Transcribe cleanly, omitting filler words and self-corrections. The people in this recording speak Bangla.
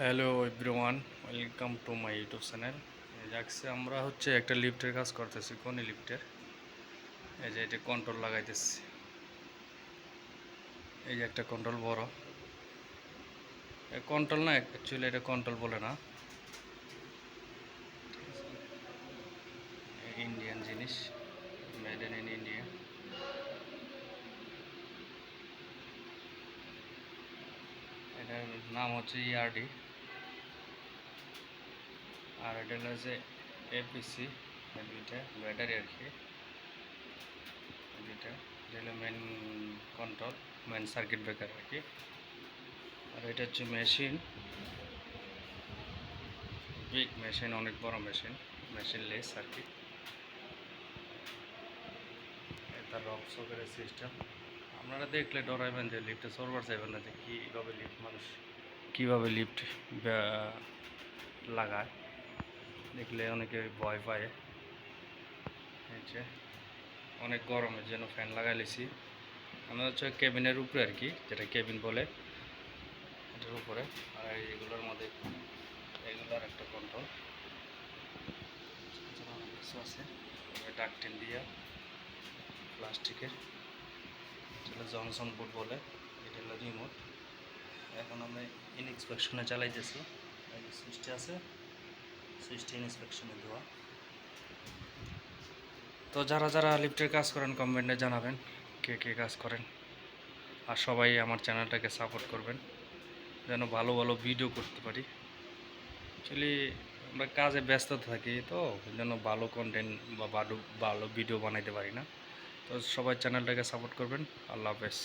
Hello everyone, welcome to my YouTube channel. যাচ্ছে আমরা একটা লিফটের কাজ করতেছি, কোন লিফটের। এই যে এটা কন্ট্রোল লাগাইতেছি। এই যে একটা কন্ট্রোল বড় কন্ট্রোল না, অ্যাকচুয়ালি এটা কন্ট্রোল বলে না, ইন্ডিয়ান জিনিস, মেড ইন ইন্ডিয়া। এটার নাম হচ্ছে ইআরডি, আর এটা হচ্ছে এপিসি। দুইটা ব্যাটারি আর কি, দুইটা। এটা হলো main control, main circuit breaker আর কি। আর এটা হচ্ছে মেশিন, বিগ মেশিন, অনেক বড় মেশিন, মেশিন লেস আর কি। তার রক সকের সিস্টেম আপনারা দেখলে ডরাইবেন যে লিফটে সরবার চাইবেন না, যে কীভাবে লিফট মানুষ কীভাবে লিফট লাগায়, দেখলে অনেকে ভয় পায়। হচ্ছে অনেক গরমের জন্য ফ্যান লাগাই লিছি। আমরা কেবিনের উপরে আর কি, যেটা কেবিন বলে, এটার উপরে। আর এগুলোর মধ্যে এগুলোর একটা কন্ট্রোল কিছু আছে, ডাকটেন দিয়া প্লাস্টিকের, যেটা জনসন বোর্ড বলে। এটা হলো রিমোট। এখন আমরা ইনস্পেকশনে চালাইতেছি। সুইচটা আছে, সুইচটা ইনস্পেকশনে দেওয়া। তো যারা যারা লিফটের কাজ করেন কমেন্টে জানাবেন কে কে কাজ করেন, আর সবাই আমার চ্যানেলটাকে সাপোর্ট করবেন যেন ভালো ভালো ভিডিও করতে পারি। অ্যাকচুয়ালি আমরা কাজে ব্যস্ত থাকি, তো যেন ভালো কন্টেন্ট বা ভালো ভালো ভিডিও বানাইতে পারি না। তো সবাই চ্যানেলটাকে সাপোর্ট করবেন। আল্লাহ হাফেজ।